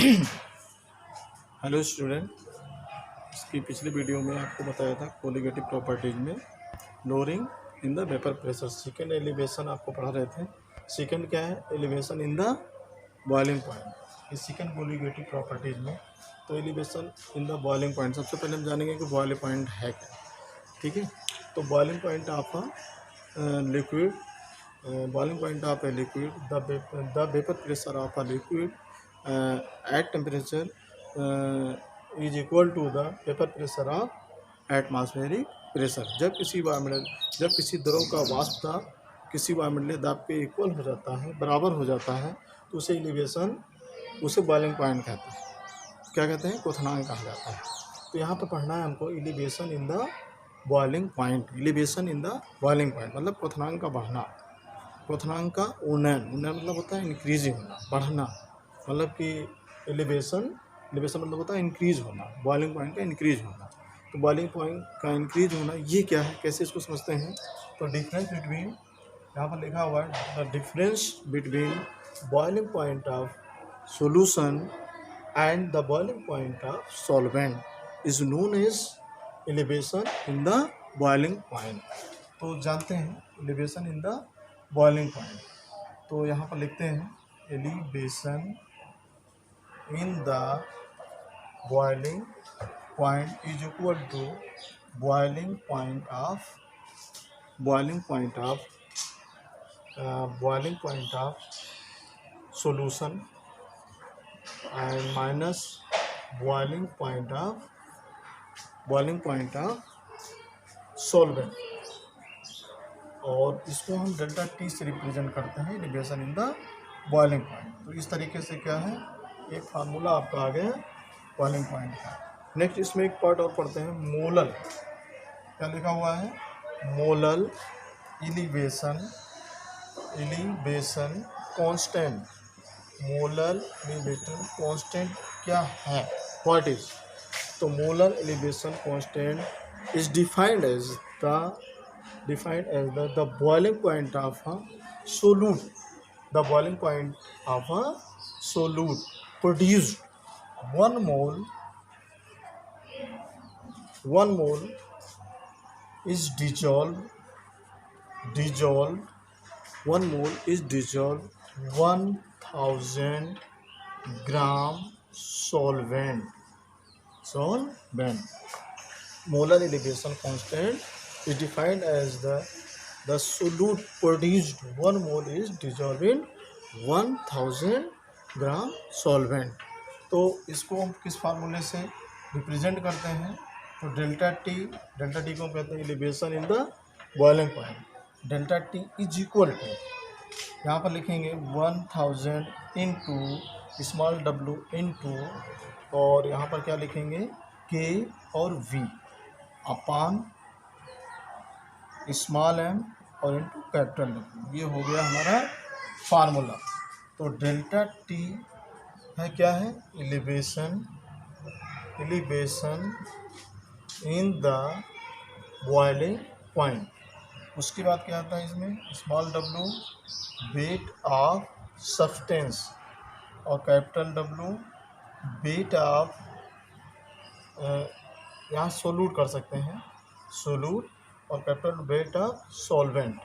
Hello student, इसकी पिछली video में आपको बताया था कोलिगेटिव प्रॉपर्टीज में lowering in the vapour pressure. Second elevation आपको पढ़ा रहे थे। सेकेंड क्या है? Elevation in the boiling point. इस सेकेंड कोलिगेटिव प्रॉपर्टीज में तो elevation in the boiling point, सबसे पहले हम जानेंगे कि बॉइलिंग पॉइंट है क्या। ठीक है, तो boiling point of liquid, boiling point of a liquid, the vapor pressure of a liquid at temperature is equal to the vapor pressure of atmospheric pressure। जब किसी द्रव का वाष्प दाब किसी वायुमंडलीय दाब के इक्वल हो जाता है, बराबर हो जाता है, तो उसे एलिवेशन, उसे बॉइलिंग पॉइंट कहते हैं। क्या कहते हैं? क्वथनांक कहा जाता है। तो यहाँ पर पढ़ना है हमको elevation in the boiling point. Elevation in the boiling point मतलब क्वथनांक का बढ़ना, क्वथनांक का उन्नयन। उन्नयन मतलब होता है इंक्रीजिंग होना, बढ़ना। मतलब कि एलिवेशन मतलब होता है इंक्रीज होना, बॉइलिंग पॉइंट का इंक्रीज होना। तो बॉइलिंग पॉइंट का इंक्रीज होना ये क्या है, कैसे इसको समझते हैं? तो डिफरेंस बिटवीन, यहाँ पर लिखा हुआ है the difference between boiling point of solution and the boiling point of solvent is known as elevation in the boiling point. तो जानते हैं elevation in the boiling point. तो यहाँ पर लिखते हैं elevation in the boiling point is equal to boiling point of solution and minus boiling point of solvent. और इसको हम डेल्टा टी से रिप्रेजेंट करते हैं elevation in the boiling point. तो इस तरीके से क्या है, एक फार्मूला आपका आ गया बॉइलिंग पॉइंट का। नेक्स्ट इसमें एक पार्ट और पढ़ते हैं, मोलल। क्या लिखा हुआ है? Molal elevation constant. Molal elevation constant क्या है? What is? तो molal elevation constant is defined as the boiling point of a solute. The boiling point of a solute produced 1 mole is dissolved 1 mole is dissolved 1000 gram solvent. Molar elevation constant is defined as the solute produced 1 mole is dissolved in 1000 gram solvent. तो इसको हम किस फार्मूले से represent करते हैं? तो delta T को कहते हैं elevation in the boiling point. Delta T is equal to, यहाँ पर लिखेंगे 1000 इंटू स्मॉल डब्ल्यू इंटू, और यहाँ पर क्या लिखेंगे? के और वी अपान स्मॉल एम और इंटू कैपिटल डब्ल्यू। ये हो गया हमारा फार्मूला। तो डेल्टा टी है क्या है? Elevation in the boiling point. उसके बाद क्या आता है इसमें? Small W weight of substance और कैपिटल डब्ल्यू वेट ऑफ, यहाँ सोल्यूट कर सकते हैं, सोल्यूट, और कैपिटल वेट ऑफ सॉल्वेंट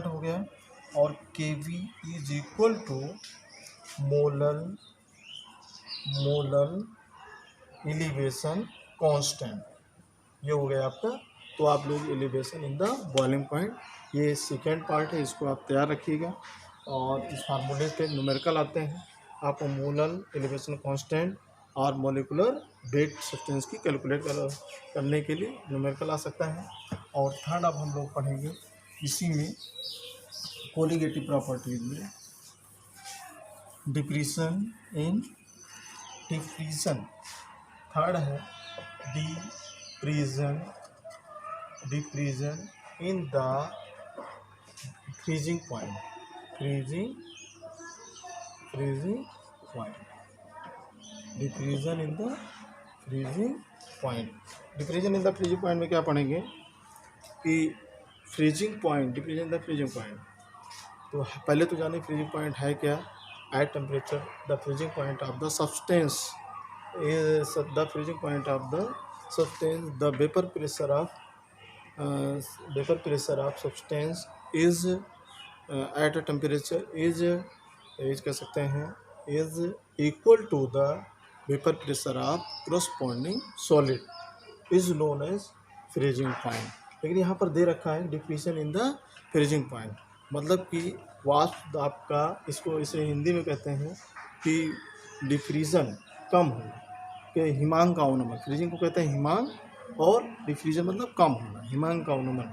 हो गया। और K b is equal to molal elevation constant. ये हो गया आपका। तो आप लोग elevation in the boiling point, ये सेकेंड पार्ट है, इसको आप तैयार रखिएगा। और इस फार्मूले पे न्यूमेरिकल आते हैं, आपको मोलल एलिवेशन कांस्टेंट और मॉलिक्यूलर वेट सब्सटेंस की कैलकुलेट करने के लिए न्यूमेरिकल आ सकता है। और थर्ड अब हम लोग पढ़ेंगे इसी में कोलिगेटिव प्रॉपर्टीज में डिप्रीशन। थर्ड है depression in the freezing point. Depression in the freezing point में क्या पढ़ेंगे कि freezing point, depression in the freezing point. तो पहले तो जाने फ्रीजिंग पॉइंट है क्या। at temperature the freezing point of the substance is the freezing point of the substance, the vapor pressure of substance is at a temperature is कह सकते हैं is equal to the vapor pressure of corresponding solid is known as freezing point। लेकिन यहाँ पर दे रखा है diffusion in the freezing point, मतलब कि वाष्प दाब का, इसको इसे हिंदी में कहते हैं कि डिफ्यूजन कम होना, कि हिमांक का अवनमन, फ्रीजिंग को कहते हैं हिमांक और डिफ्यूजन मतलब कम होना, हिमांक का अवनमन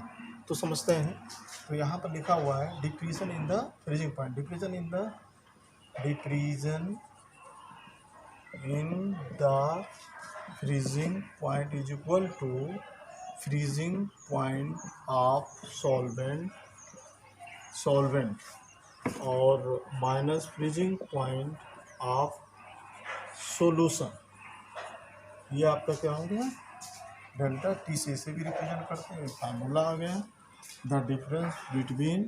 तो समझते हैं। तो यहाँ पर लिखा हुआ है diffusion in the freezing point, diffusion in the freezing point is equal to freezing point of solvent और minus freezing point of solution. ये आपका क्या हो गया, डेल्टा टी से भी रिप्रेजेंट करते हैं, फार्मूला आ गया। The difference between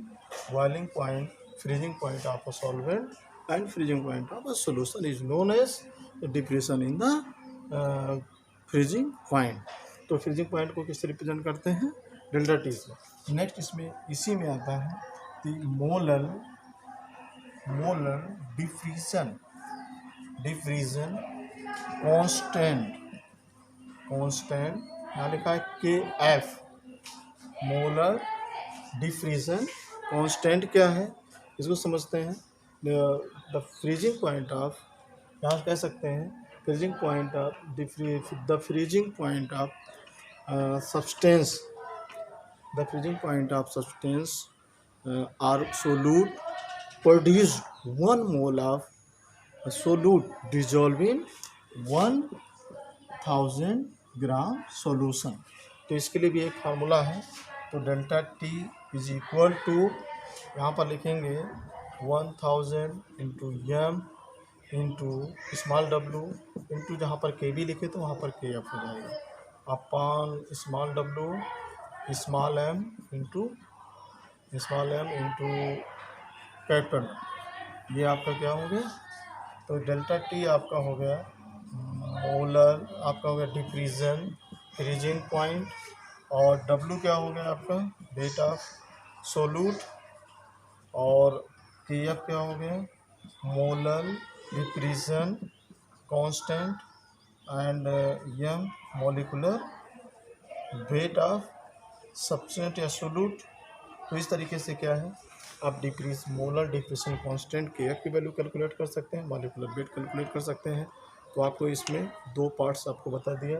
boiling point, freezing point of a solvent and freezing point of a solution is known as depression in the freezing point. तो फ्रीजिंग पॉइंट को किससे रिप्रेजेंट करते हैं, डेल्टा टी से। नेक्स्ट इसमें इसी में आता है कि मोलर डिफ्यूजन कांस्टेंट यहाँ लिखा है के एफ। मोलर डिफ्यूजन कांस्टेंट क्या है, इसको समझते हैं। द फ्रीजिंग पॉइंट ऑफ, यहाँ कह सकते हैं freezing point of the freezing point of substance, the freezing point of substance or solute produced 1 mole of solute dissolved in 1000 gram solution. तो इसके लिए भी एक फार्मूला है। तो delta T is equal to, यहाँ पर लिखेंगे 1000 into M into small W into, जहाँ पर के बी लिखे तो वहाँ पर के एफ हो जाएगा, upon small W small M into capital. ये आपका क्या हो गया, तो डेल्टा टी आपका हो गया मोलर, आपका हो गया डिफ्यूजन फ्रीजिंग पॉइंट, और डब्लू क्या हो गया आपका रेट ऑफ सोल्यूट, और के एफ क्या हो गया molar diffusion constant and M molecular weight of substance या सोल्यूट। तो इस तरीके से क्या है, आप मोलर डिफ्यूजन कांस्टेंट के एफ की वैल्यू कैलकुलेट कर सकते हैं, मॉलिक्यूलर वेट कैलकुलेट कर सकते हैं। तो आपको इसमें 2 पार्ट्स आपको बता दिया,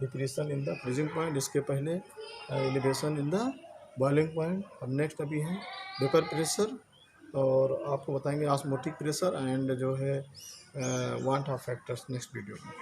depression in the freezing point, इसके पहले elevation in the boiling point, और नेक्स्ट अभी है वेपर प्रेशर, और आपको बताएंगे ऑस्मोटिक प्रेशर एंड जो है want of factors next video में।